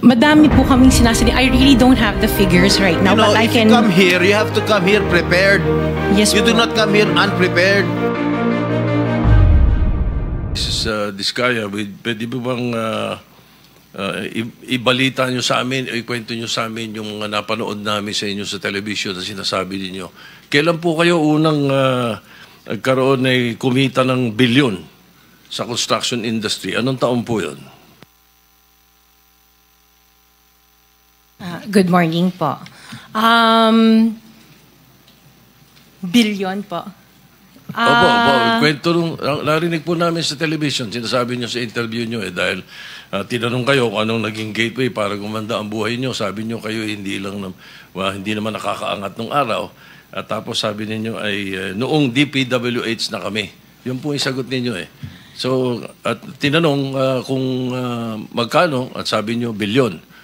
Madami po kaming sinasabi. I really don't have the figures right now, but I if can... you come here, you have to come here prepared. Yes, You po. do not come here unprepared. Mrs. Diskaya, pwede ba bang ibalita nyo sa amin, ikwento nyo sa amin yung napanood namin sa inyo sa television na sinasabi ninyo. Kailan po kayo unang nagkaroon ay kumita ng bilyon sa construction industry? Anong taon po yun? Good morning po. Billion po. Opo, kwento nung narinig po namin sa television, sinasabi nyo sa interview nyo dahil tinanong kayo kung anong naging gateway para gumanda ang buhay nyo. Sabi nyo kayo hindi naman nakakaangat nung araw. At tapos sabi ninyo ay noong DPWH na kami. Yun po yung sagot ninyo eh. So, at tinanong kung magkano at sabi nyo bilyon.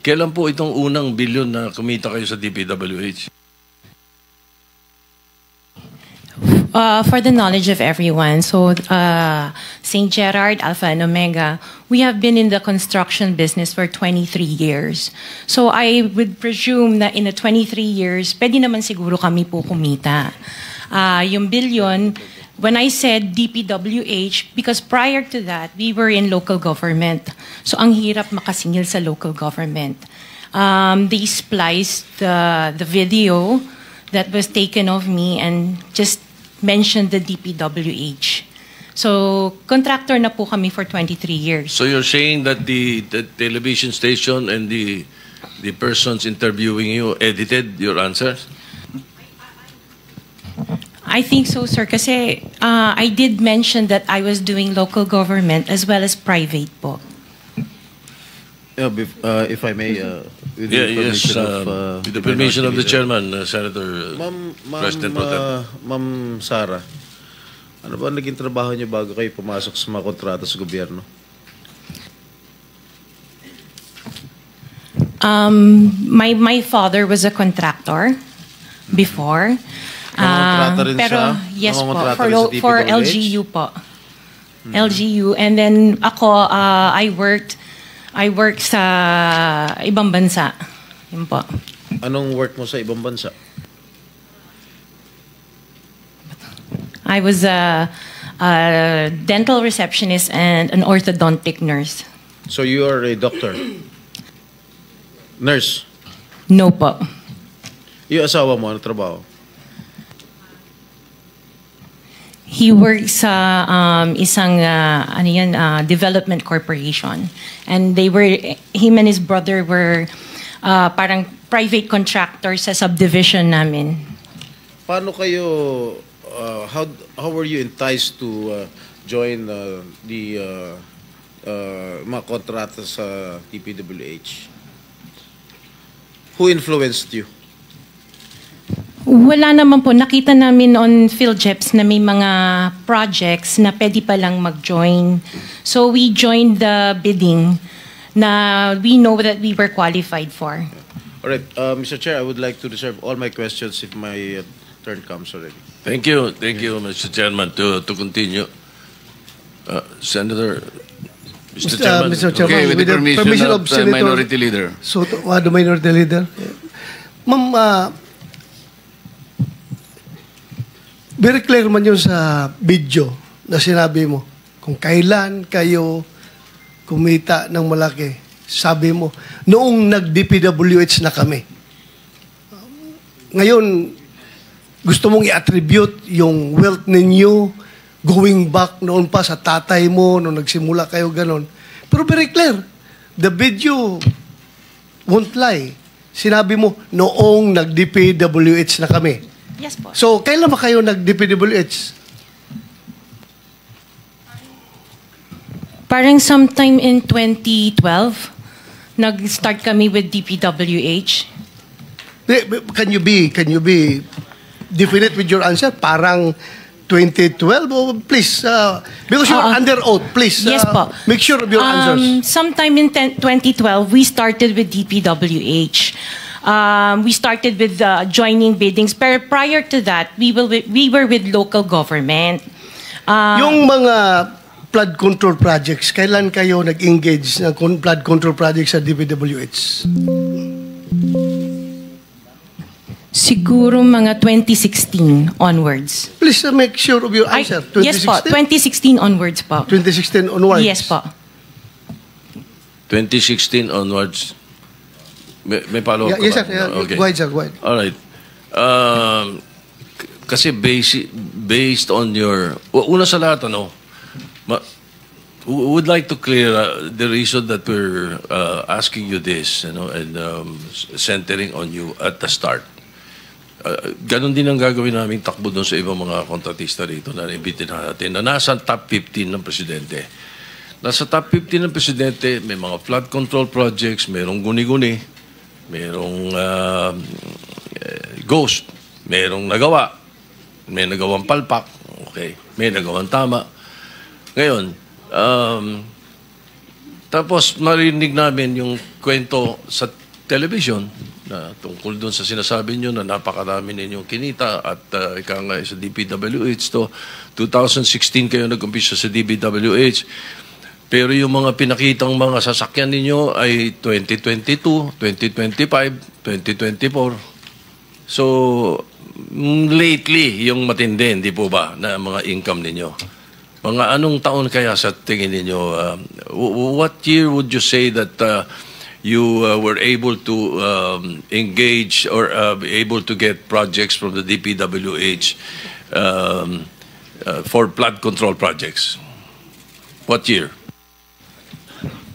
Kailan po itong unang bilyon na kumita kayo sa DPWH? For the knowledge of everyone, so St. Gerard, Alpha and Omega, we have been in the construction business for 23 years. So I would presume that in the 23 years, pwede naman siguro kami po kumita. Yung billion, when I said DPWH, because prior to that, we were in local government. So ang hirap makasingil sa local government. They spliced the video that was taken of me and just mentioned the DPWH. So, contractor na po kami for 23 years. So you're saying that the television station and the persons interviewing you edited your answers? I think so, sir, kasi I did mention that I was doing local government as well as private po. Yeah, if I may, with the permission of the chairman, Senator President Pro Tem. Ma'am Sara, ano ba naging trabaho niyo bago kayo pumasok sa mga kontrata sa gobyerno? My father was a contractor before. Nangongontrata rin pero siya? yes po, Nangongontrata rin sa for DPWH? LGU po. LGU, and then ako I worked sa ibang bansa. Yun po. Anong work mo sa ibang bansa? I was a dental receptionist and an orthodontic nurse. So you are a doctor? Nurse? No po. Yung asawa mo, ano trabaho? He works sa isang development corporation, and him and his brother were parang private contractors sa subdivision namin. Paano kayo? How were you enticed to join the mga kontrata sa DPWH? Who influenced you? Wala naman po. Nakita namin on PhilJeps na may mga projects na pwede palang mag-join. So we joined the bidding na we know that we were qualified for. All right, Mr. Chair, I would like to reserve all my questions if my turn comes already. Thank you, Mr. Chairman, to continue. Senator, Mr. Chairman. Mr. Chairman, Okay, with the permission of the Senator Minority Leader. So, the Minority Leader. Ma'am, very clear man yun sa video na sinabi mo. Kung kailan kayo kumita ng malaki, sabi mo, noong nag-DPWH na kami. Ngayon, gusto mong i-attribute yung wealth ninyo going back noon pa sa tatay mo, noong nagsimula kayo ganon. Pero very clear, the video won't lie. Sinabi mo, noong nag-DPWH na kami. Yes po. So, kailan ba kayo nag-DPWH? Parang sometime in 2012, nag-start kami with DPWH. Can you be definite with your answer? Parang 2012? Oh, please, because you're under oath, please. Yes po. Make sure of your answers. Sometime in 2012, we started with DPWH. We started with joining biddings. But prior to that, we were with local government. Yung mga flood control projects, kailan kayo nag-engage ng flood control projects sa DPWH? Siguro mga 2016 onwards. Please make sure of your answer. Yes po, 2016 onwards po. 2016 onwards? Yes po. 2016 onwards. May follow-up Yes, ka sir. ba? Yeah, Okay. Go ahead, sir. Go ahead. All right. Kasi based on your... Una sa lahat, we would like to clear the reason that we're asking you this, and centering on you at the start. Ganon din ang gagawin namin takbo doon sa ibang mga kontratista rito na imbitin natin na nasa top 15 ng presidente. Nasa top 15 ng presidente, may mga flood control projects, mayroong guni-guni, mayroong ghost, mayroong nagawa, may nagawang palpak, okay, may nagawang tama. Ngayon, tapos marinig namin yung kwento sa television na tungkol doon sa sinasabi nyo na napakarami ninyong kinita at ika nga sa DPWH to 2016 kayo nag-umpisa sa DPWH. Pero yung mga pinakitang mga sasakyan ninyo ay 2022, 2025, 2024. So, lately, yung matindi, hindi po ba, na mga income ninyo? Mga anong taon kaya sa tingin ninyo? What year would you say that you were able to engage or be able to get projects from the DPWH for flood control projects? What year?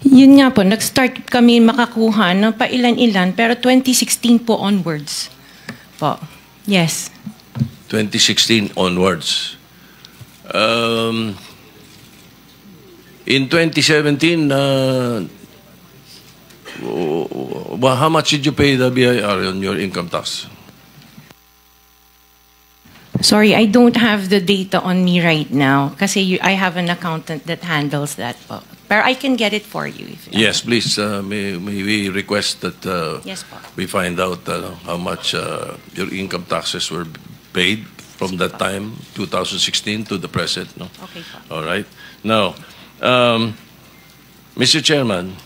Yun nga po, nag-start kami makakuha ng pailan-ilan, pero 2016 po onwards po. Yes. 2016 onwards. In 2017, how much did you pay the BIR on your income tax? Sorry, I don't have the data on me right now kasi I have an accountant that handles that po. Pero I can get it for you. Yes, please. May we request that Yes po. we find out how much your income taxes were paid from that time, 2016 to the present. No? Okay po. All right. Now, Mr. Chairman,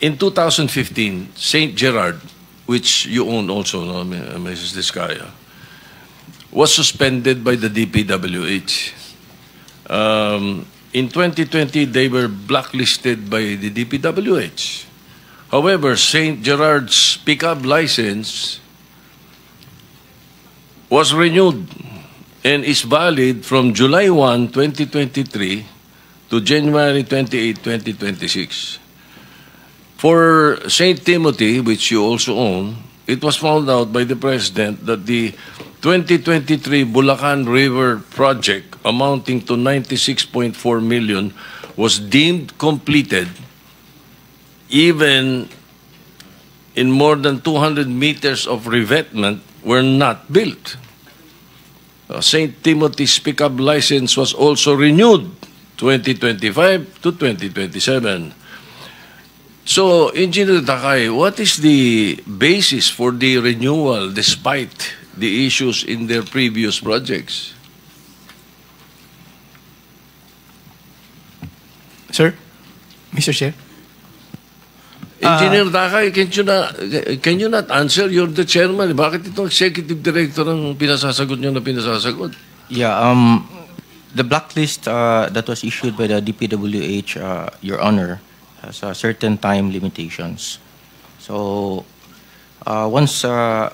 in 2015, St. Gerard, which you own also, no, Mrs. Discaya, was suspended by the DPWH. In 2020, they were blacklisted by the DPWH. However, St. Gerard's pickup license was renewed and is valid from July 1, 2023 to January 28, 2026. For St. Timothy, which you also own, it was found out by the President that the 2023 Bulacan River project amounting to 96.4 million was deemed completed even in more than 200 meters of revetment were not built. St. Timothy's pickup license was also renewed 2025 to 2027. So, Engineer Takay, what is the basis for the renewal despite the issues in their previous projects? Sir? Mr. Chair? Engineer Takay, can you not answer? You're the chairman. Bakit itong executive director ang pinasasagot nyo na pinasasagot? Yeah, the blacklist that was issued by the DPWH, Your Honor, has certain time limitations. So, once a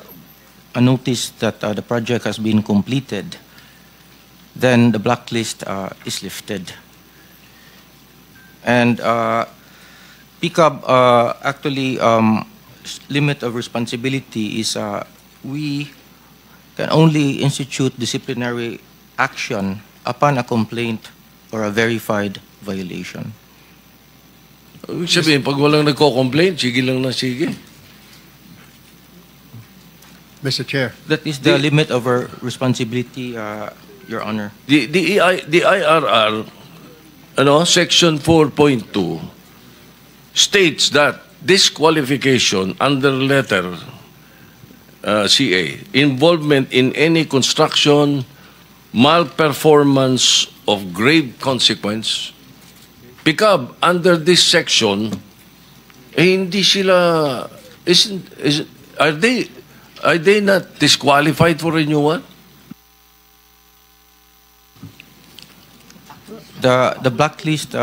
notice that the project has been completed, then the blacklist is lifted. And PICAB actually limit of responsibility is we can only institute disciplinary action upon a complaint or a verified violation. Ibig sabihin, pag walang nagko-complain, sige lang na sige. Mr. Chair. That is the limit of our responsibility, Your Honor. The IRR, Section 4.2 states that disqualification under letter CA, involvement in any construction, malperformance of grave consequence, PICAB, under this section, hindi sila, are they not disqualified for renewal? The blacklist,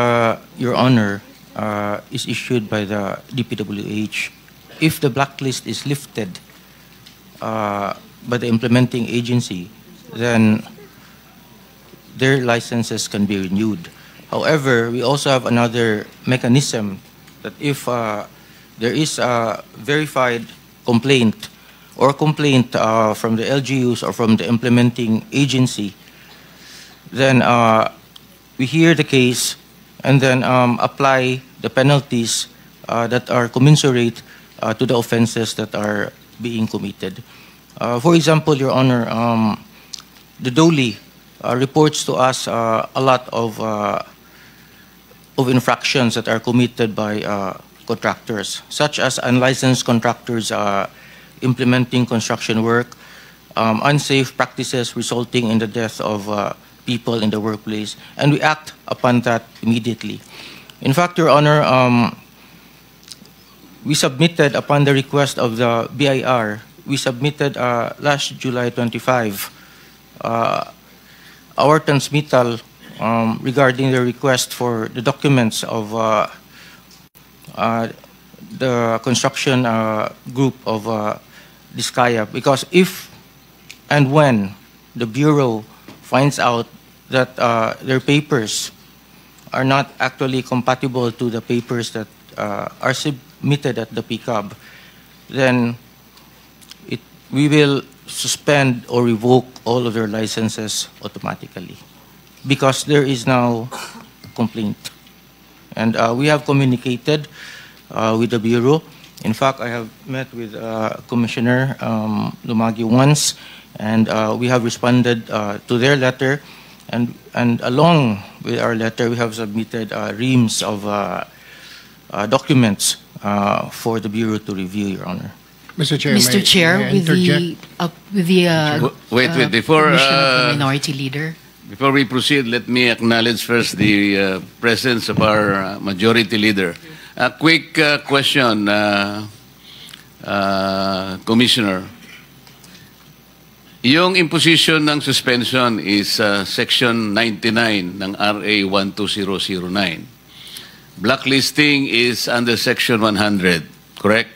Your Honor, is issued by the DPWH. If the blacklist is lifted by the implementing agency, then their licenses can be renewed. However, we also have another mechanism that if there is a verified complaint or complaint from the LGUs or from the implementing agency, then we hear the case and then apply the penalties that are commensurate to the offenses that are being committed. For example, Your Honor, the DOLE reports to us a lot of infractions that are committed by contractors, such as unlicensed contractors implementing construction work, unsafe practices resulting in the death of people in the workplace, and we act upon that immediately. In fact, Your Honor, we submitted, upon the request of the BIR, we submitted last July 25 our transmittal regarding the request for the documents of the construction group of Diskaya, because if and when the Bureau finds out that their papers are not actually compatible to the papers that are submitted at the PICAB, then we will suspend or revoke all of their licenses automatically, because there is now complaint. And we have communicated with the Bureau. In fact, I have met with Commissioner Lumagi once, and we have responded to their letter. And along with our letter, we have submitted reams of documents for the Bureau to review, Your Honor. Mr. Chair, Mr. Chair, with the wait, before permission of the Minority Leader. before we proceed, let me acknowledge first the presence of our Majority Leader. A quick question, Commissioner. Yung imposition ng suspension is Section 99 ng RA 12009. Blacklisting is under Section 100, correct?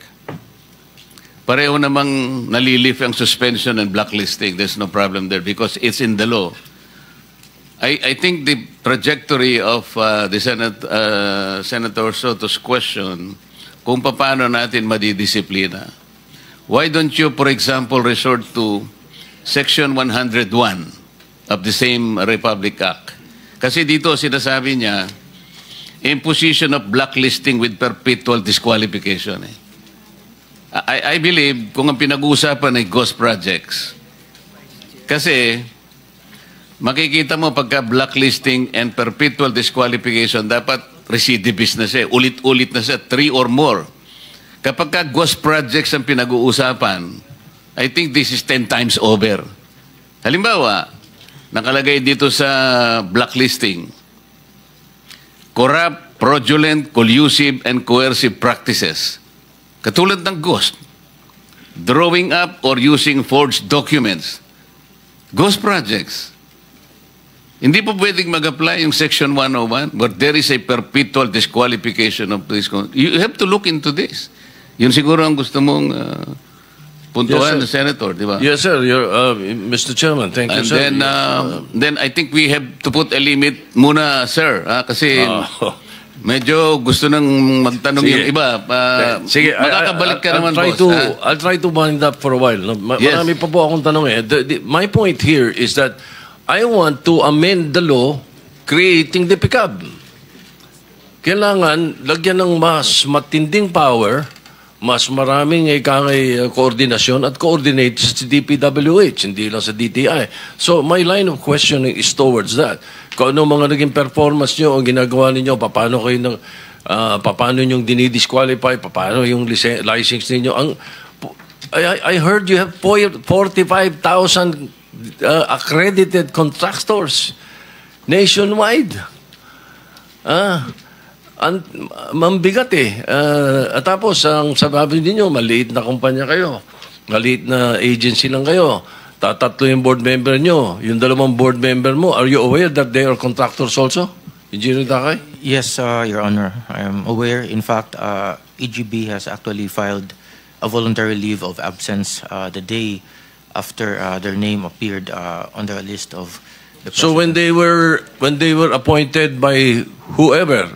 Pareho namang nalilift ang suspension and blacklisting. There's no problem there because it's in the law. I think the trajectory of the Senator Soto's question, kung paano natin madidisiplina. Why don't you, for example, resort to Section 101 of the same Republic Act? Kasi dito sinasabi niya, imposition of blacklisting with perpetual disqualification. I believe kung ang pinag-uusapan ay ghost projects. Kasi makikita mo pagka blacklisting and perpetual disqualification, dapat recidivist na siya. Ulit-ulit na siya, 3 or more. Kapag ka ghost projects ang pinag-uusapan, I think this is 10 times over. Halimbawa, nakalagay dito sa blacklisting, corrupt, fraudulent, collusive, and coercive practices. Katulad ng ghost, drawing up or using forged documents. Ghost projects. Hindi po pwedeng mag-apply yung Section 101, but there is a perpetual disqualification of this. You have to look into this. Yun siguro ang gusto mong puntuhan ng Senator, di ba? Yes, sir. Mr. Chairman, thank you, And sir. then I think we have to put a limit muna, sir. Kasi medyo gusto nang magtanong yung iba. Sige, makakabalik ka naman, boss. I'll try to wind up for a while. Yes. Marami pa po akong tanong eh. My point here is that I want to amend the law creating the PICAB. Kailangan lagyan ng mas matinding power, mas maraming koordinasyon at coordinate sa DPWH, hindi lang sa DTI. So my line of questioning is towards that. Kung ano mga naging performance nyo, ang ginagawa ninyo, paano kayo paano nyo dinidisqualify, paano yung license ninyo. I heard you have 45,000 accredited contractors. Nationwide. Mambigat eh. At tapos, ang sabi ninyo, maliit na kumpanya kayo. Maliit na agency lang kayo. Tatlo yung board member nyo. Yung dalawang board member mo, are you aware that they are contractors also? Engineer Dakay? Yes, Your Honor. I am aware. In fact, EGB has actually filed a voluntary leave of absence the day after their name appeared on the list of the president. So when they were appointed by whoever,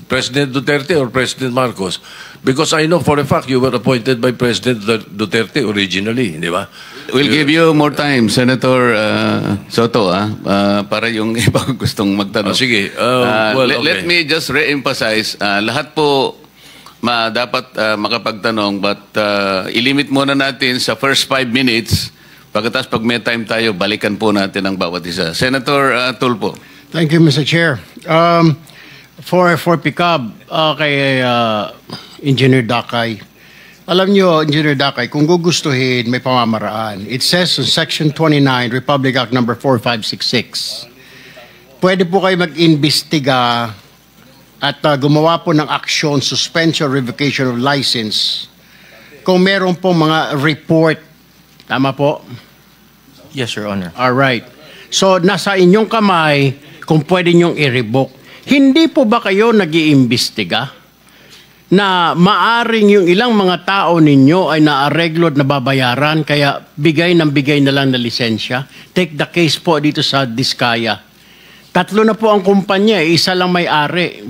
President Duterte or President Marcos, because I know for a fact you were appointed by President Duterte originally, di ba? We'll give you more time, Senator Soto, para yung iba gustong magtanong. Sige. Let me just re-emphasize, lahat po dapat makapagtanong, but ilimit muna natin sa first 5 minutes. Pagkatapos pag may time tayo, balikan po natin ang bawat isa. Senator Tulfo. Thank you, Mr. Chair. For PICAB, kay Engineer Dakay, alam nyo, Engineer Dakay, kung gugustuhin, may pamamaraan. It says in Section 29, Republic Act number 4566, pwede po kayo mag-imbestiga at gumawa po ng action, suspension, revocation of license kung meron po mga report. Tama po? Yes, Your Honor. All right. So, nasa inyong kamay kung pwede nyong i-revoke. Hindi po ba kayo nag-iimbestiga na maaring yung ilang mga tao ninyo ay naareglo at nababayaran kaya bigay na lang na lisensya? Take the case po dito sa Diskaya. 3 na po ang kumpanya, isa lang may-ari.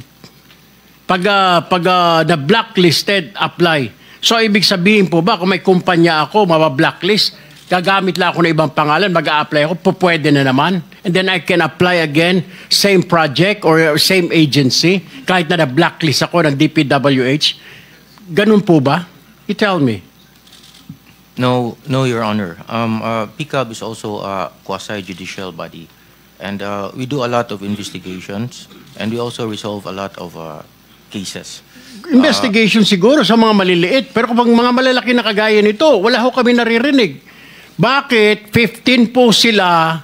Pag na-blacklisted, apply. So, ibig sabihin po ba, kung may kumpanya ako, mabablacklist, gagamit lang ako ng ibang pangalan, mag-a-apply ako, pwede na naman. And then I can apply again, same project or same agency, kahit na na-blacklist ako ng DPWH. Ganun po ba? You tell me. No, Your Honor. PICAB is also a quasi-judicial body. And we do a lot of investigations, and we also resolve a lot of cases. Investigation siguro sa mga maliliit, pero kung mga malalaki na kagaya nito, wala ho kami naririnig. Bakit 15 po sila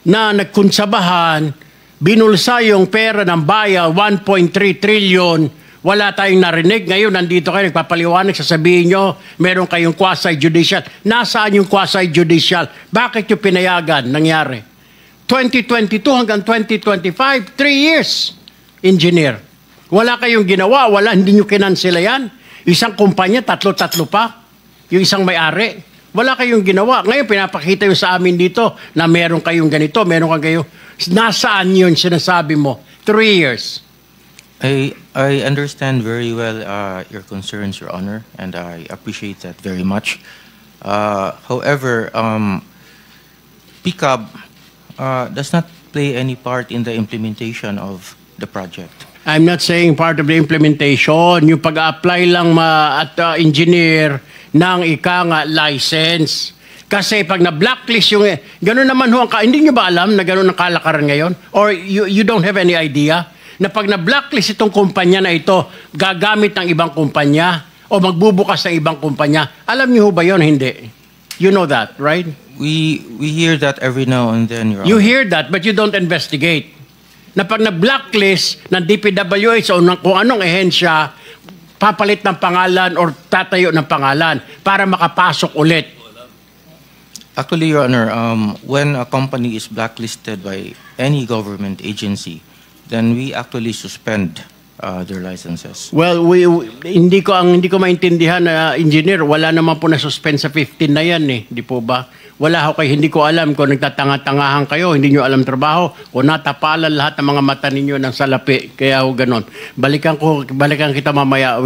na nagkunsabahan, binulsa yung pera ng bayan, 1.3 trillion, wala tayong narinig. Ngayon, nandito kayo, nagpapaliwanag, sasabihin nyo, meron kayong quasi-judicial. Nasaan yung quasi-judicial? Bakit yung pinayagan nangyari? 2022 hanggang 2025, 3 years, engineer. Wala kayong ginawa, hindi nyo kinansela yan. Isang kumpanya, tatlo pa. Yung isang may-ari. Wala kayong ginawa. Ngayon, pinapakita yung sa amin dito na meron kayong ganito, meron kayong nasaan yun sinasabi mo? 3 years. I understand very well your concerns, Your Honor, and I appreciate that very much. However, PICAB does not play any part in the implementation of the project. I'm not saying part of the implementation. Yung pag-apply lang at engineer ng license. Kasi pag na-blacklist yung... Gano'n naman ho, hindi nyo ba alam na gano'n ang kalakaran ngayon? Or you don't have any idea na pag na-blacklist itong kumpanya na ito, gagamit ng ibang kumpanya o magbubukas ng ibang kumpanya. Alam nyo ho ba yun? Hindi. You know that, right? We hear that every now and then, Your Honor. You hear that, but you don't investigate. Na pag na-blacklist ng DPWH o ng kung anong ehensya, papalit ng pangalan or tatayo ng pangalan para makapasok ulit. Actually, Your Honor, when a company is blacklisted by any government agency, then we actually suspend their licenses. Well, hindi ko maintindihan na engineer, wala naman po na-suspend sa 15 na yan eh, di po ba? Wala ho kayo, hindi ko alam kung nagtatanga-tangahan kayo, hindi nyo alam trabaho, o natapalan lahat ng mga mata ninyo ng salapi, kaya ho ganon. Balikan kita mamaya,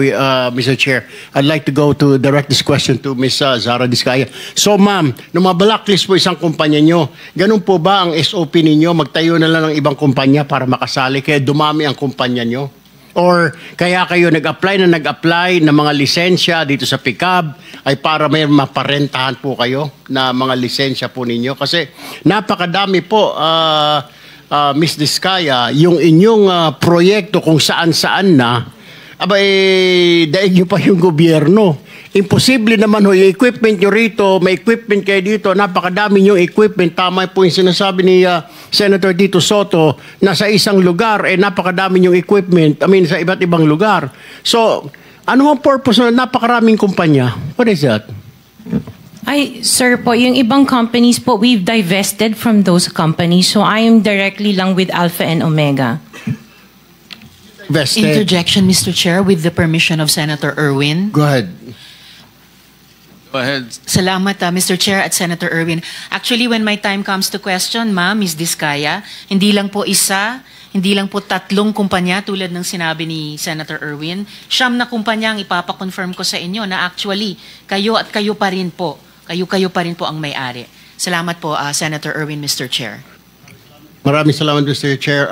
Mr. Chair. I'd like to go to direct this question to Ms. Zara Diskaya. So ma'am, nung ma-blacklist po isang kumpanya nyo, ganun po ba ang SOP ninyo, magtayo na lang ng ibang kumpanya para makasali, kaya dumami ang kumpanya nyo? Or kaya kayo nag-apply ng mga lisensya dito sa PICAB ay para may maparentahan po kayo na mga lisensya po ninyo? Kasi napakadami po, Ms. Diskaya, yung inyong proyekto kung saan-saan na, daig nyo pa yung gobyerno. imposible naman ho, yung equipment nyo rito, may equipment kayo dito, napakadami yung equipment. Tama po yung sinasabi ni Senator Tito Soto na sa isang lugar, napakadami yung equipment, sa iba't ibang lugar. So, ano ang purpose na napakaraming kumpanya? What is that? Ay, sir po, yung ibang companies po, we've divested from those companies. So I am directly lang with Alpha and Omega. Vested. Interjection, Mr. Chair, with the permission of Senator Erwin. Go ahead. Go ahead. Salamat, Mr. Chair at Senator Erwin. Actually, when my time comes to question, ma'am, Ms. Diskaya, hindi lang po isa, hindi lang po 3 kumpanya tulad ng sinabi ni Senator Erwin. 9 na kumpanya ang ipapakonfirm ko sa inyo na actually, kayo at kayo pa rin po. Kayo pa rin po ang may-ari. Salamat po, Senator Erwin, Mr. Chair. Maraming salamat, Mr. Chair.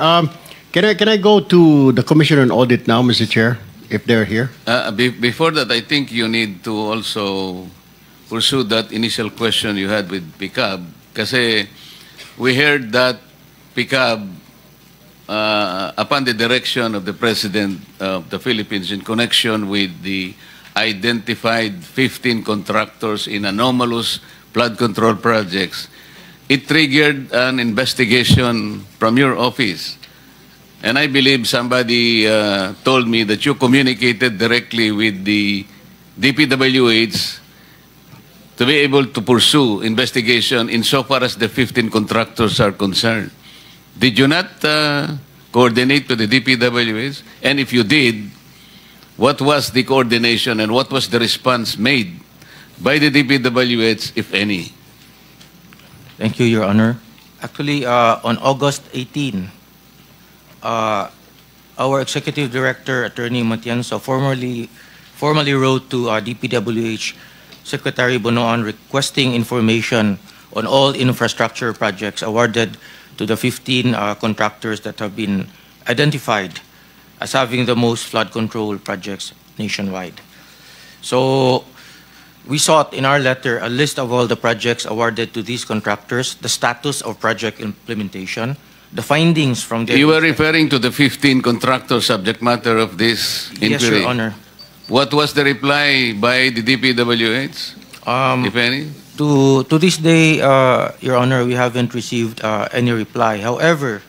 Can I go to the Commission on Audit now, Mr. Chair, if they're here? Before that, I think you need to also pursue that initial question you had with PICAB. Kasi we heard that PICAB, upon the direction of the President of the Philippines in connection with the identified 15 contractors in anomalous flood control projects, it triggered an investigation from your office. And I believe somebody told me that you communicated directly with the DPWH to be able to pursue investigation insofar as the 15 contractors are concerned. Did you not coordinate with the DPWH? And if you did, what was the coordination and what was the response made by the DPWH, if any? Thank you, Your Honor. Actually, on August 18, our Executive Director, Attorney Matienzo, formally wrote to DPWH Secretary Bonoan requesting information on all infrastructure projects awarded to the 15 contractors that have been identified as having the most flood control projects nationwide. So we sought in our letter a list of all the projects awarded to these contractors, the status of project implementation, the findings from their... You were referring to the 15 contractors subject matter of this inquiry? Yes, Your Honor. What was the reply by the DPWH, if any? To this day, Your Honor, we haven't received any reply. However,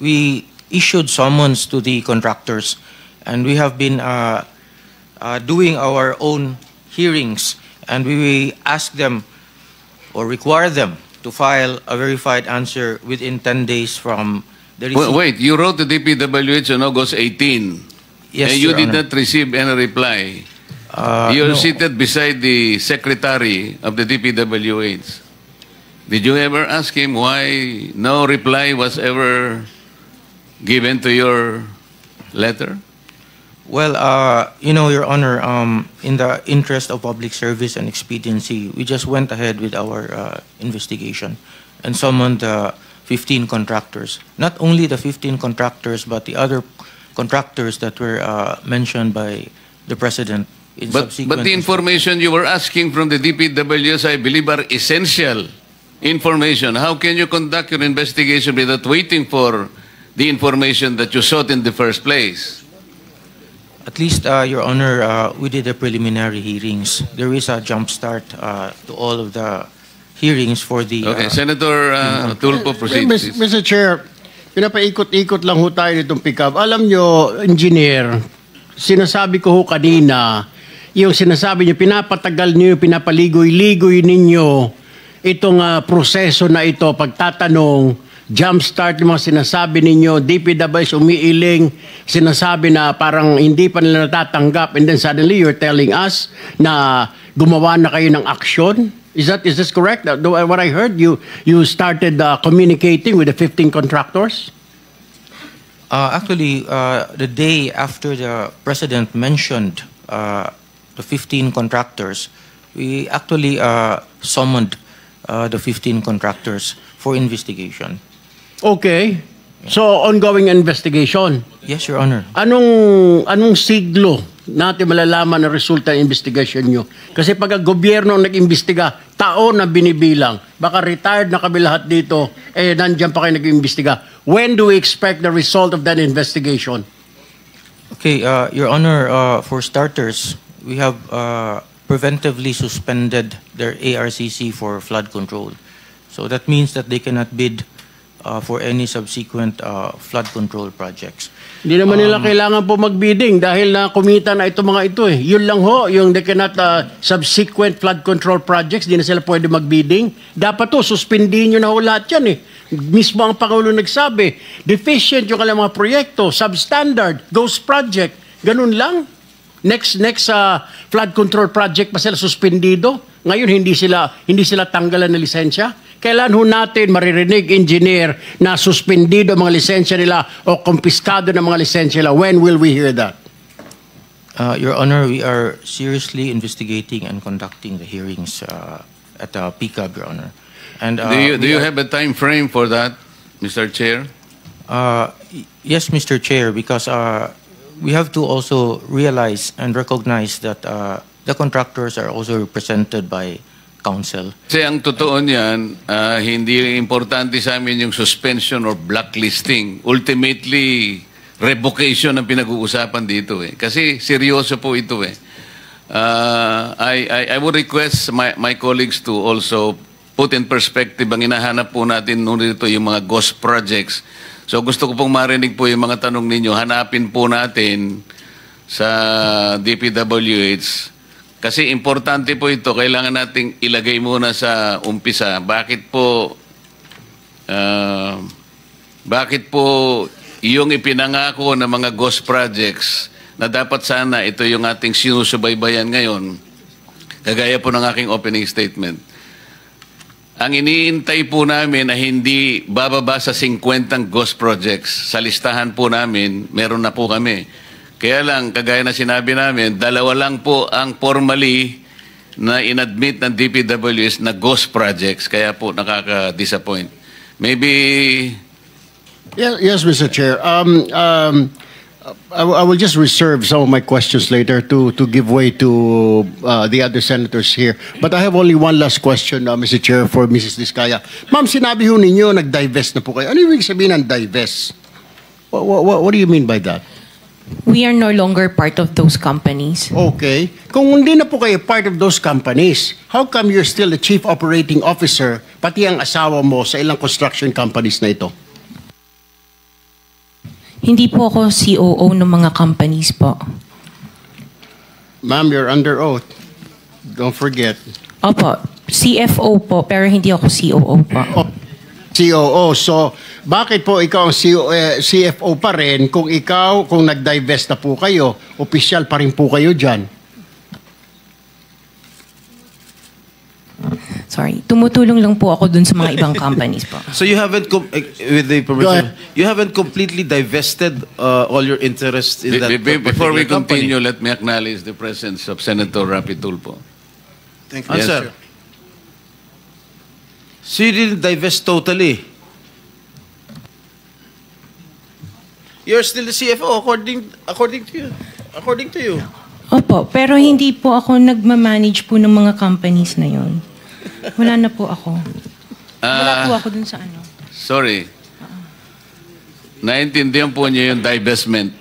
we issued summons to the contractors, and we have been doing our own hearings, and we ask them or require them to file a verified answer within 10 days from the receipt. Wait, you wrote to DPWH on August 18, Yes, and you Your did Honor. not receive any reply. You're No. seated beside the secretary of the DPWH. Did you ever ask him why no reply was ever given to your letter? Well, Your Honor, in the interest of public service and expediency, we just went ahead with our investigation and summoned the 15 contractors. Not only the 15 contractors, but the other contractors that were mentioned by the President in But subsequent... the information you were asking from the DPWH, I believe, are essential information. How can you conduct your investigation without waiting for the information that you sought in the first place? At least, Your Honor, we did the preliminary hearings. There is a jump start to all of the hearings for the... Okay, Senator Tulfo, proceed, please. Mr. Chair, pinapaikot-ikot lang ho tayo nitong pick-up. Alam nyo, engineer, sinasabi ko ho kanina, yung sinasabi nyo, pinapatagal nyo, pinapaligoy-ligoy ninyo itong proseso na ito, pagtatanong, jumpstart yung mga sinasabi ninyo, DPWH umiiling, sinasabi na parang hindi pa nila natatanggap, and then suddenly you're telling us na gumawa na kayo ng action? Is this correct? What I heard, you started communicating with the 15 contractors? Actually, the day after the President mentioned the 15 contractors, we actually summoned the 15 contractors for investigation. Okay. So, ongoing investigation. Yes, Your Honor. Anong siglo natin malalaman ang resulta ng investigation nyo? Kasi pag ang gobyerno nag-imbestiga, taon na binibilang. Baka retired na kami lahat dito, nandiyan pa kayo nag-imbestiga. When do we expect the result of that investigation? Okay, Your Honor, for starters, we have preventively suspended their ARCC for flood control. So that means that they cannot bid for any subsequent flood control projects. Hindi naman nila kailangan po magbidding dahil na kumita na ito mga ito eh. Yun lang ho, yung they cannot subsequent flood control projects, di na sila pwede magbidding. Dapat to, suspindihin nyo na ho lahat yan eh. Mismo ang Pangulo nagsabi, deficient yung kanilang mga proyekto, substandard, ghost project, ganun lang. Next flood control project pa sila suspendido. Ngayon hindi sila tanggalan ng lisensya. Kailan ho natin maririnig, engineer, na suspendido ang mga lisensya nila o kumpiskado ng mga lisensya nila? When will we hear that? Your Honor, we are seriously investigating and conducting the hearings at PCAB, Your Honor. And Do you have a time frame for that, Mr. Chair? Yes, Mr. Chair, because we have to also realize and recognize that the contractors are also represented by counsel. Kasi ang totoo niyan, hindi importante sa amin yung suspension or blacklisting. Ultimately, revocation ang pinag-uusapan dito eh. Kasi seryoso po ito eh. I would request my colleagues to also put in perspective ang hinahanap po natin nung dito yung mga ghost projects. So gusto ko pong marinig po yung mga tanong ninyo. Hanapin po natin sa DPWH. Kasi importante po ito. Kailangan nating ilagay muna sa umpisa. Bakit po yung ipinangako ng mga ghost projects na dapat sana ito yung ating sinusubaybayan ngayon, kagaya po ng aking opening statement. Ang iniintay po namin na hindi bababa sa 50 ghost projects. Sa listahan po namin, meron na po kami. Kaya lang, kagaya na sinabi namin, 2 lang po ang formally na inadmit ng DPWH na ghost projects. Kaya po nakaka-disappoint. Maybe... Yes, Mr. Chair. I will just reserve some of my questions later to give way to the other senators here. But I have only one last question, Mr. Chair, for Mrs. Diskaya. Ma'am, sinabi ho ninyo, nag-divest na po kayo. Ano yung sabihin ng divest? What do you mean by that? We are no longer part of those companies. Okay. Kung hindi na po kayo part of those companies, how come you're still the chief operating officer, pati ang asawa mo sa ilang construction companies na ito? Hindi po ako COO ng mga companies po. Ma'am, you're under oath. Don't forget. Opo, CFO po, pero hindi ako COO po. COO. So, bakit po ikaw ang CFO pa rin kung nag-divest na po kayo, opisyal pa rin po kayo dyan? Sorry, tumutulong lang po ako dun sa mga ibang companies po. So you haven't, with the permission, you haven't completely divested all your interest in that Before we company. continue, let me acknowledge the presence of Senator Rapi Tulfo. Thank you. Answer. So you didn't divest totally. You're still the CFO according to you. Opo, pero hindi po ako nagmamanage po ng mga companies na yon. Wala na po ako. Wala po ako dun sa ano. Sorry. Naintindihan po niyo yung divestment.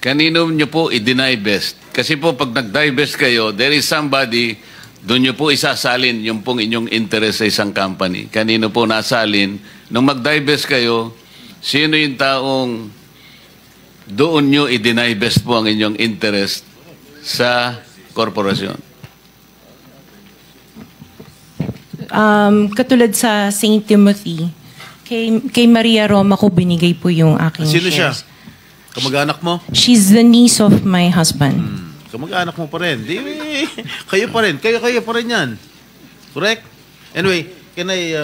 Kanino niyo po i-divest? Kasi po pag nag-divest kayo, there is somebody, doon niyo po isasalin yung pong inyong interest sa isang company. Kanino po nasalin? Nung mag-divest kayo, sino yung taong doon niyo i-divest po ang inyong interest sa korporasyon? Katulad sa St. Timothy, kay Maria Roma ko binigay po yung aking Sino siya? shares. Kamag-anak mo? She's the niece of my husband. Kamag-anak mo pa rin. Kayo pa rin. Kayo pa rin yan. Correct? Anyway, can I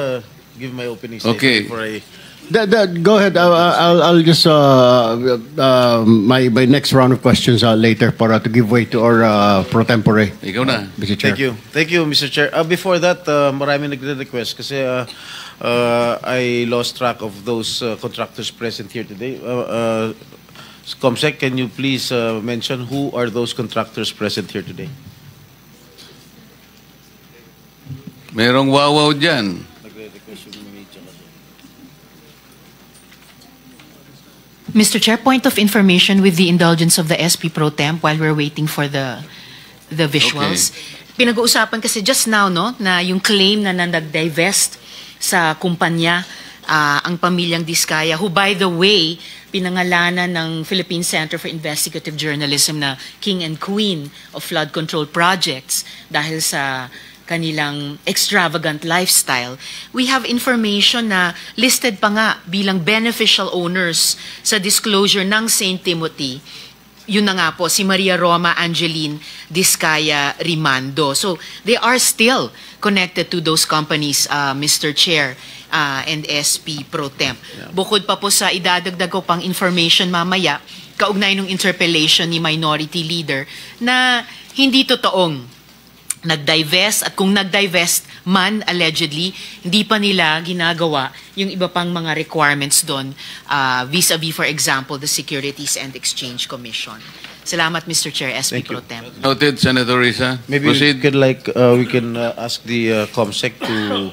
give my opening statement before I... Go ahead. I'll just my next round of questions later para to give way to our pro tempore. Ikaw na. Mr. Chair. Thank you, Mr. Chair. Before that, marami nagre-request kasi I lost track of those contractors present here today. Comsec, can you please mention who are those contractors present here today? Merong wawaw dyan. Mr. Chair, point of information with the indulgence of the SP Pro Temp while we're waiting for the the visuals. Pinag-uusapan kasi just now, no, na yung claim na nag-divest sa kumpanya ang pamilyang Diskaya, who by the way, pinangalanan ng Philippine Center for Investigative Journalism na King and Queen of Flood Control Projects dahil sa kanilang extravagant lifestyle. We have information na listed pa nga bilang beneficial owners sa disclosure ng St. Timothy. Yun na nga po, si Maria Roma Angeline Diskaya Rimando. So, they are still connected to those companies, Mr. Chair and SP Pro Temp. Bukod pa po sa idadagdag ko pang information mamaya, kaugnay ng interpellation ni Minority Leader, na hindi totoong nag-divest, at kung nag-divest man allegedly, hindi pa nila ginagawa yung iba pang mga requirements doon vis-a-vis, for example, the Securities and Exchange Commission. Salamat, Mr. Chair, SP Pro Temp. Noted, Senator Risa. Maybe Proceed. we can ask the COMSEC to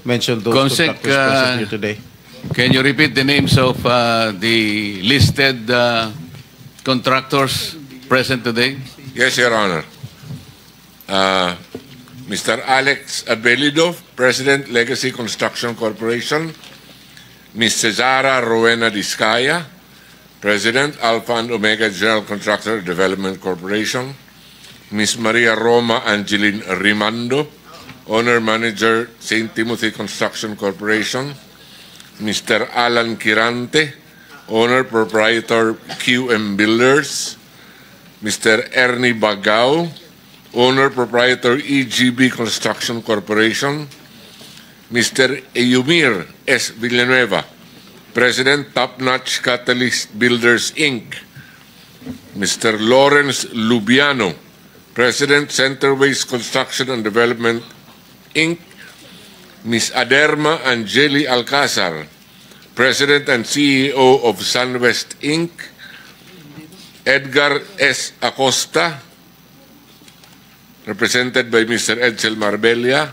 mention those COMSEC, contractors present here today. Can you repeat the names of the listed contractors present today? Yes, Your Honor. Mr. Alex Abelido, President, Legacy Construction Corporation. Ms. Cesara Rowena Diskaya, President, Alpha and Omega General Contractor Development Corporation. Ms. Maria Roma Angeline Rimando, Owner Manager, St. Timothy Construction Corporation. Mr. Alan Kirante, Owner Proprietor QM Builders. Mr. Ernie Bagao, Owner Proprietor EGB Construction Corporation. Mr. Eumir S. Villanueva, President, Top Notch Catalyst Builders Inc. Mr. Lawrence Lubiano, President, Centerways Construction and Development Inc. Ms. Aderma Angeli Alcazar, President and CEO of Sunwest Inc. Edgar S. Acosta, represented by Mr. Edsel Marbella.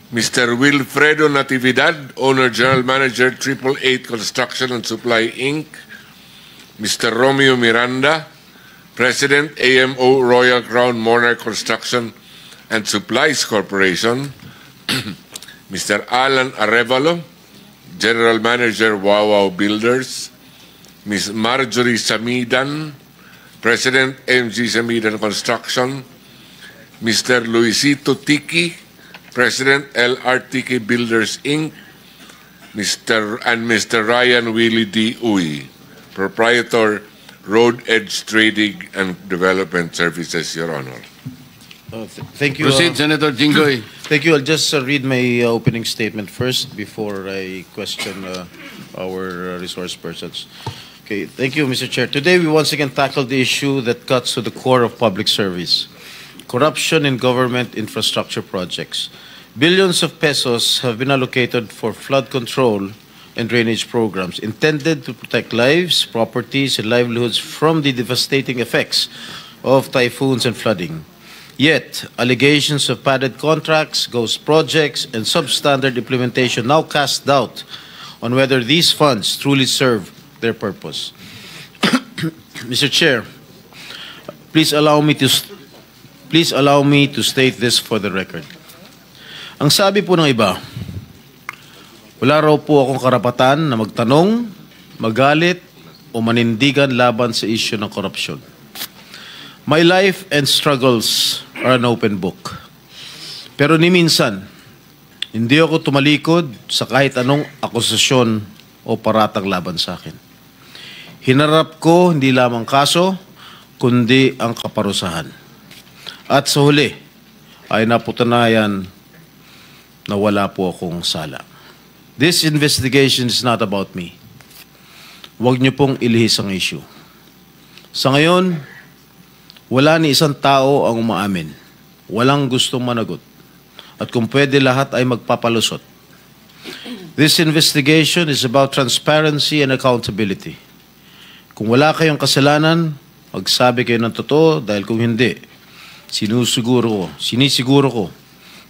Mr. Wilfredo Natividad, Owner General Manager, 888 Construction and Supply Inc. Mr. Romeo Miranda, President, AMO Royal Crown Monarch Construction and Supplies Corporation. Mr. Alan Arevalo, General Manager, Wawaw Builders. Ms. Marjorie Samidan, President, MG Samidan Construction. Mr. Luisito Tiki, President, LRTK Builders Inc. Mr. Ryan Willie D. Uy, Proprietor, Road Edge Trading and Development Services, Your Honor. Thank you. Proceed, Senator Jinggoy. Thank you. I'll just read my opening statement first before I question our resource persons. Okay, thank you, Mr. Chair. Today, we once again tackle the issue that cuts to the core of public service: corruption in government infrastructure projects. Billions of pesos have been allocated for flood control and drainage programs intended to protect lives, properties, and livelihoods from the devastating effects of typhoons and flooding. Yet, allegations of padded contracts, ghost projects, and substandard implementation now cast doubt on whether these funds truly serve their purpose. Mr. Chair, please allow me to state this for the record. Ang sabi po ng iba, wala raw po akong karapatan na magtanong, magalit, o manindigan laban sa isyu ng korupsyon. My life and struggles are an open book. Pero ni minsan, hindi ako tumalikod sa kahit anong akusasyon o paratang laban sa akin. Hinarap ko hindi lamang kaso, kundi ang kaparusahan. At sa huli, ay napatunayan na wala po akong sala. This investigation is not about me. Huwag niyo pong ilihis ang issue. Sa ngayon, wala ni isang tao ang umaamin. Walang gustong managot. At kung pwede, lahat ay magpapalusot. This investigation is about transparency and accountability. Kung wala kayong kasalanan, magsabi kayo ng totoo, dahil kung hindi, sinisiguro ko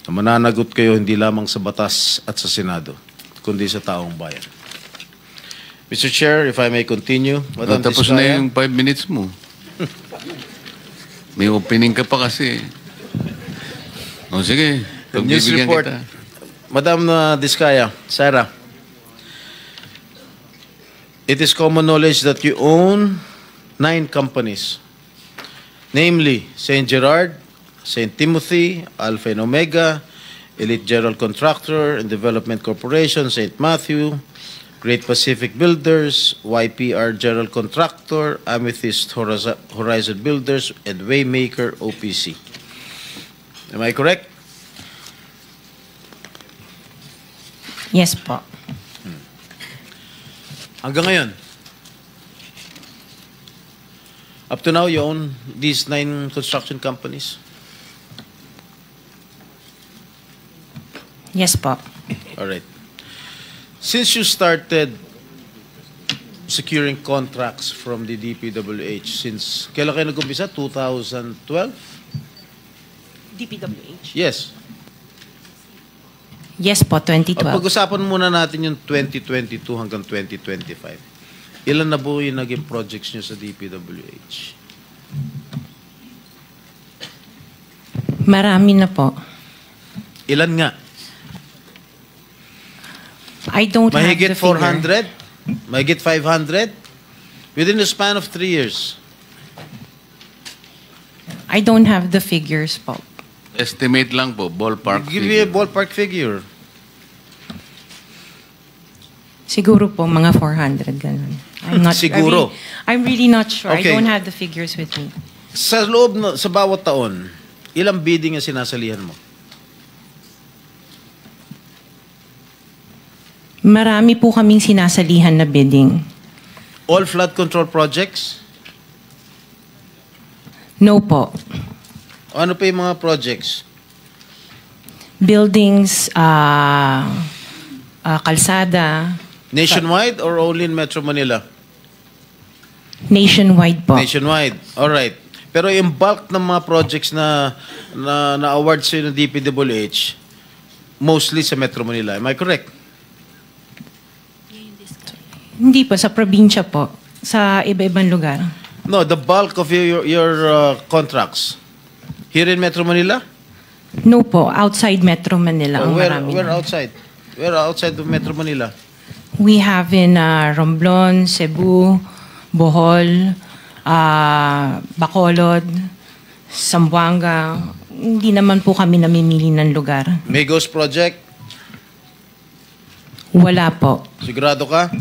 na mananagot kayo hindi lamang sa batas at sa Senado, kundi sa taong bayan. Mr. Chair, if I may continue. Tapos na yung 5 minutes mo. May opening ka pa kasi. O sige, News pagbibigyan report. kita. Madam Diskaya, Sarah, it is common knowledge that you own 9 companies, namely St. Gerard, St. Timothy, Alpha and Omega, Elite General Contractor and Development Corporation, St. Matthew, Great Pacific Builders, YPR General Contractor, Amethyst Horizon Builders, and Waymaker OPC. Am I correct? Yes po. Hanggang ngayon, up to now, you own these 9 construction companies? Yes po. All right. Since you started securing contracts from the DPWH, since kailan kayo nag-umpisa? 2012? DPWH? Yes. Yes po, 2012. Pag-usapan muna natin yung 2022 hanggang 2025. Ilan na po yung naging projects nyo sa DPWH? Marami na po. Ilan nga? I don't have Mahigit the figure. 400? Mahigit 500? Within the span of 3 years. I don't have the figures po. Estimate lang po, ballpark Give me a figure. ballpark figure. Siguro po mga 400 ganun. I'm not Siguro. I'm really not sure. Okay. I don't have the figures with me. Sa loob, sa bawat taon, ilang bidding ang sinasalihan mo? Marami po kaming sinasalihan na bidding. All flood control projects? No po. Ano pa yung mga projects? Buildings, kalsada, Nationwide or only in Metro Manila? nationwide po. Nationwide. All right. Pero yung bulk ng mga projects na award sa ng DPWH, mostly sa Metro Manila. Am I correct? Hindi po, sa probinsya po. Sa iba-ibang lugar. No, the bulk of your contracts. Here in Metro Manila? No po, outside Metro Manila ang marami. Where na. outside? Where outside of Metro Manila? We have in Romblon, Cebu, Bohol, Bacolod, Zamboanga. Hindi naman po kami namimili ng lugar. Migos Project? Wala po. Sigurado ka?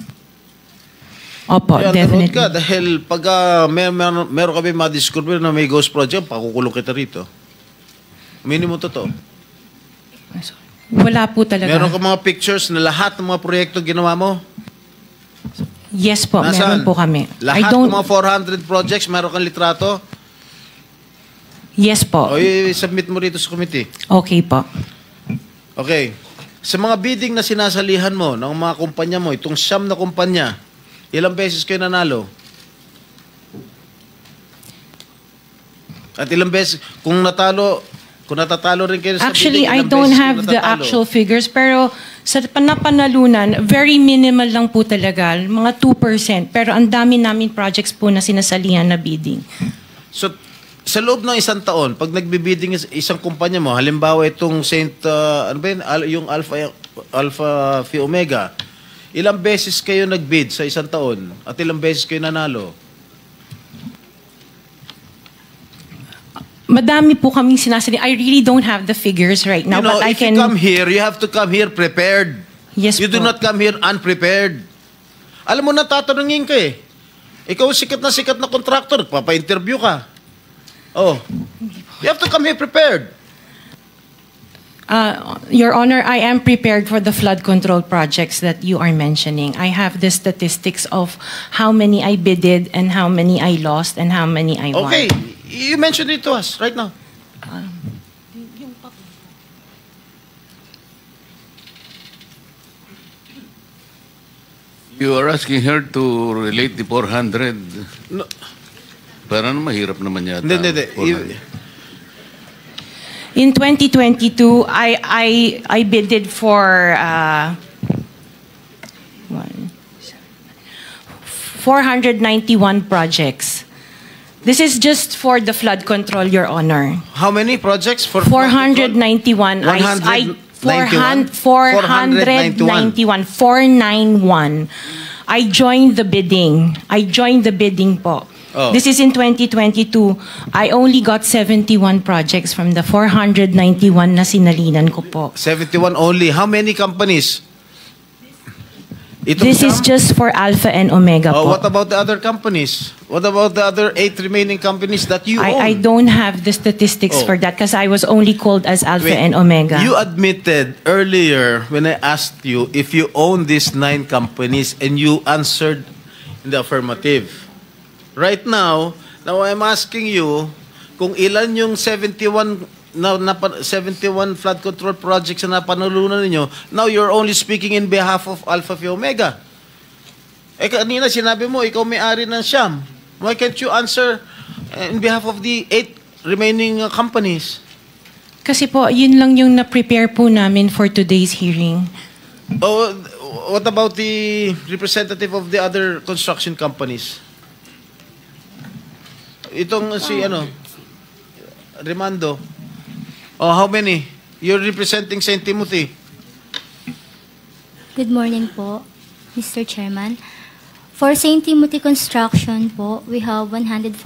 Opo, Kaya definitely. ka dahil pag meron kami ma-discover na may ghost project, pakukulong kita rito. Minimum totoo. Wala po talaga. Meron ka mga pictures na lahat ng mga proyekto ginawa mo? Yes po, meron po kami. Lahat ng mga 400 projects, meron kang litrato? Yes po. O i-submit mo rito sa committee. Okay po. Okay. Sa mga bidding na sinasalihan mo ng mga kumpanya mo, itong 9 na kumpanya, ilang beses kayo nanalo? At ilang beses, kung natatalo rin kayo sa Actually, bidding, I ilang don't beses have kayo the natatalo? actual figures, pero sa napanalunan, very minimal lang po talaga, mga 2%. Pero ang dami namin projects po na sinasalihan na bidding. So, sa loob ng isang taon, pag nagbibidding isang kumpanya mo, halimbawa itong ano ba yun? Yung Alpha Phi Omega, ilang beses kayo nagbid sa isang taon at ilang beses kayo nanalo? Madami po kaming sinasalihan. I really don't have the figures right now, You know, but I if can... you come here, you have to come here prepared. Yes You do po. not come here unprepared. Alam mo, natatanungin ka eh. Ikaw sikat na contractor, papa-interview ka. Oh. You have to come here prepared. Your Honor, I am prepared for the flood control projects that you are mentioning. I have the statistics of how many I bidded and how many I lost and how many I won. Okay. You mentioned it to us right now. You are asking her to relate the 400. No. Parang mahirap naman yata. Hindi. 400. In 2022, I bidded for 491 projects. This is just for the flood control, Your Honor. How many projects for 491. 491. 491. I joined the bidding. Po. Oh. This is in 2022. I only got 71 projects from the 491 na sinalinan ko po. 71 only. How many companies? This is just for Alpha and Omega po. What about the other companies? What about the other 8 remaining companies that you own? I don't have the statistics for that because I was only called as Alpha Wait, and Omega. You admitted earlier when I asked you if you own these 9 companies and you answered in the affirmative. Right now I'm asking you kung ilan yung 71 flood control projects na napanalunan ninyo. Now you're only speaking in behalf of Alpha Phi Omega. Kanina sinabi mo, ikaw may-ari ng Siam. Why can't you answer in behalf of the 8 remaining companies? Kasi po, yun lang yung na-prepare po namin for today's hearing. What about the representative of the other construction companies? Itong si Rimando. How many? You're representing St. Timothy. Good morning po, Mr. Chairman. For St. Timothy Construction po, we have 145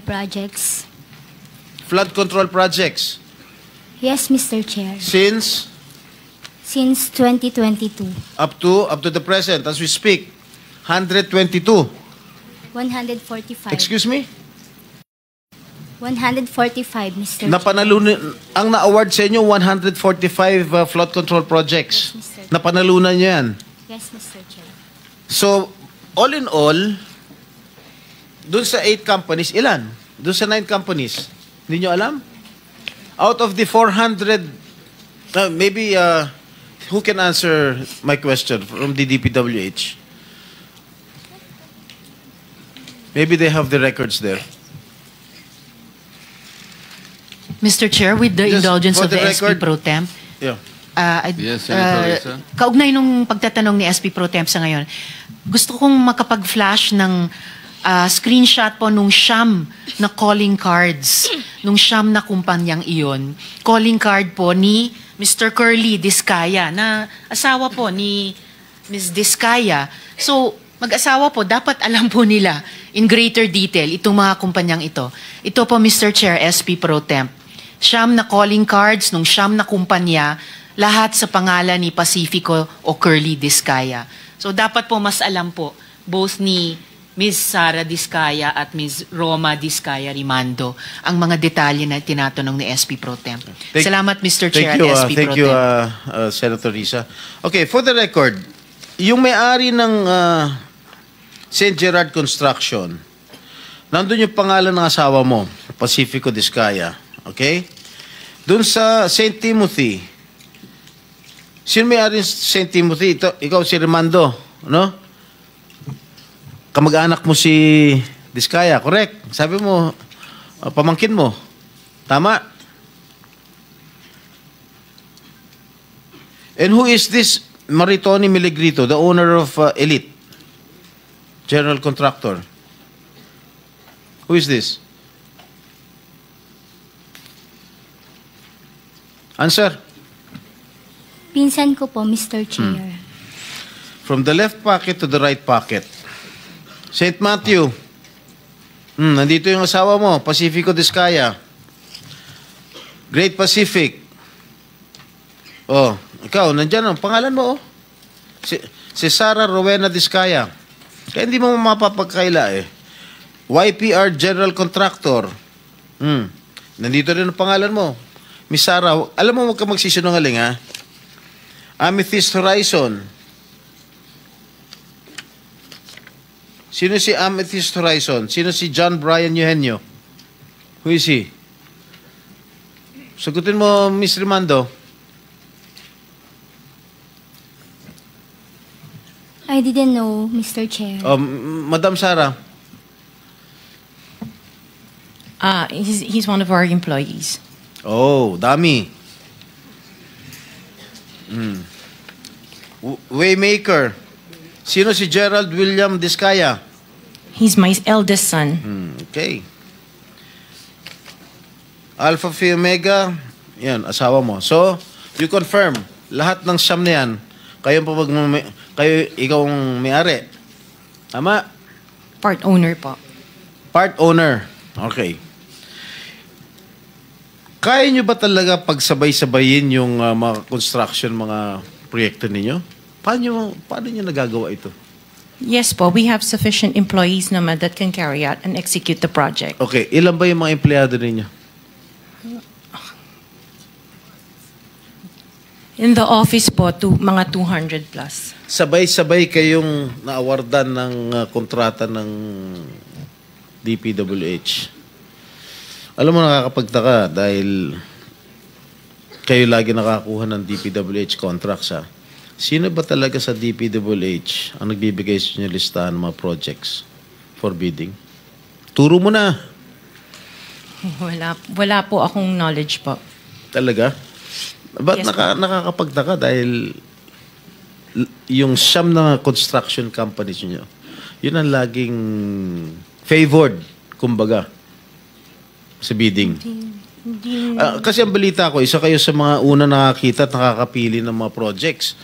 projects. Flood control projects? Yes, Mr. Chair. Since 2022. Up to the present, as we speak, 122. 145. Excuse me? 145, Mr. Napanalunan, ang na-award sa inyo, 145 flood control projects. Yes, Mr. Chair. Napanalunan nyo yan. Yes, Mr. Chair. So, all in all, dun sa 8 companies, ilan? Dun sa 9 companies, hindi nyo alam? Out of the 400, maybe, who can answer my question from the DPWH? Maybe they have the records there. Mr. Chair, with the Just indulgence for of the the SP record- Pro Temp, Yeah. Yes, Senator Risa. kaugnay nung pagtatanong ni SP Pro Temp sa ngayon, gusto kong makapag-flash ng screenshot po nung Siam na calling cards, nung Siam na kumpanyang iyon. Calling card po ni Mr. Curly Discaya, na asawa po ni Ms. Discaya. So, mag-asawa po, dapat alam po nila in greater detail itong mga kumpanyang ito. Ito po, Mr. Chair, SP Pro Temp. Siam na calling cards nung Siam na kumpanya, lahat sa pangalan ni Pacifico o Curly Discaya. So dapat po mas alam po, both ni Ms. Sara Discaya at Ms. Roma Discaya Rimando, ang mga detalye na tinatanong ni SP Pro Temp. Salamat, Mr. Chair, Thank you, at SP thank Pro you, Temp. Senator Risa. Okay, for the record, yung may-ari ng St. Gerard Construction, nandun yung pangalan ng asawa mo, Pacifico Discaya. Okay? Doon sa St. Timothy, sino may-ari ng St. Timothy? Ikaw si Rimando, no? Kamag-anak mo si Discaya, correct? Sabi mo, pamangkin mo. Tama? And who is this Maritoni Miligrito, the owner of Elite General Contractor? Who is this? Answer. Pinsan ko po, Mr. Chair. From the left pocket to the right pocket. St. Matthew. Nandito yung asawa mo, Pacifico Discaya. Great Pacific. Oh, ikaw, nandyan ang pangalan mo, oh. Si Sara Rowena Discaya. Kaya hindi mo mapapagkaila, eh. YPR General Contractor. Nandito rin ang pangalan mo. Miss Sara, alam mo, huwag ka magsisinungaling, ha? Amethyst Horizon. Sino si Amethyst Horizon? Sino si John Brian Eugenio? Who is he? Sagutin mo, Miss Rimando. I didn't know, Mr. Chair. Madam Sara. He's one of our employees. Oh, dami. Waymaker. Sino si Gerald William Discaya? He's my eldest son. Okay. Alpha Phi Omega, yan, asawa mo. So, you confirm, lahat ng siyam na yan, ikaw ang may-ari. Tama? Part owner po. Part owner. Okay. Kaya nyo ba talaga pagsabay-sabayin yung mga construction, mga proyekto ninyo? Paano nyo nagagawa ito? Yes po, we have sufficient employees naman that can carry out and execute the project. Okay, ilan ba yung mga empleyado ninyo? In the office po, mga 200 plus. Sabay-sabay kayong naawardan ng kontrata ng DPWH. Alam mo, nakakapagtaka dahil kayo lagi nakakuha ng DPWH contracts, ha? Sino ba talaga sa DPWH ang nagbibigay sa inyo listahan ng mga projects for bidding? Turo mo na. Wala po akong knowledge po. Talaga? Ba't Yes, nakakapagtaka dahil yung siyam na construction companies nyo, yun ang laging favored, kumbaga, sa bidding. Kasi ang balita ko, isa kayo sa mga una nakakita at nakakapili ng mga projects.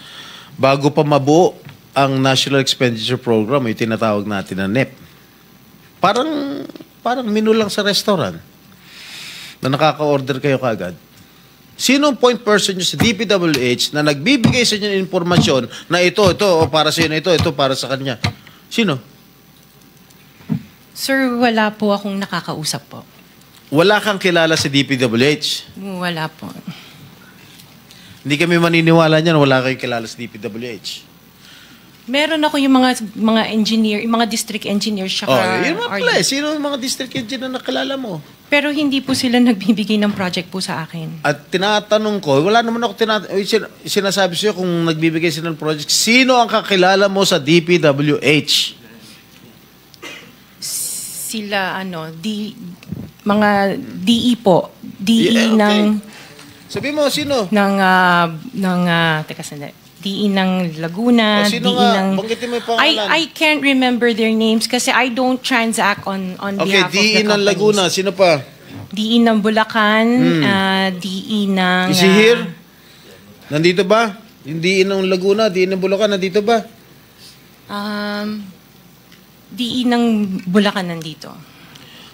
Bago pa mabuo ang National Expenditure Program, yung tinatawag natin na NEP. Parang menu lang sa restaurant na nakaka-order kayo kaagad. Sino ang point person nyo sa DPWH na nagbibigay sa inyo ng informasyon na ito, para sa inyo, ito para sa kanya? Sino? Sir, wala po akong nakakausap po. Wala kang kilala sa DPWH? Wala po. Hindi kami maniniwala niyan, wala kayong kilala sa DPWH. Meron ako yung mga engineer, yung mga district engineers, saka yun mga pala. Sino yung mga district engineer na nakilala mo? Pero hindi po sila nagbibigay ng project po sa akin. At tinatanong ko, wala naman ako sinasabi sa'yo kung nagbibigay sila ng project. Sino ang kakilala mo sa DPWH? Sila, mga DE po. DE Yeah, okay. ng... Sabi mo, sino? Teka sandali. DE ng Laguna, Sino DE nga? ng... Banggitin mo yung pangalan. I can't remember their names kasi I don't transact on Okay, behalf of the DE ng companies. Laguna. Sino pa? DE ng Bulacan, DE ng... Is he here? Nandito ba? Yung DE ng Laguna, DE ng Bulacan, nandito ba? DE ng Bulacan nandito.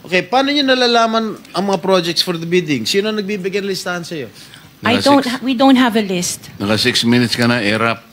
Okay, paano nyo nalalaman ang mga projects for the bidding? Sino ang nagbibigay ng listahan sa'yo? We don't have a list. Naka 6 minutes ka na, erap.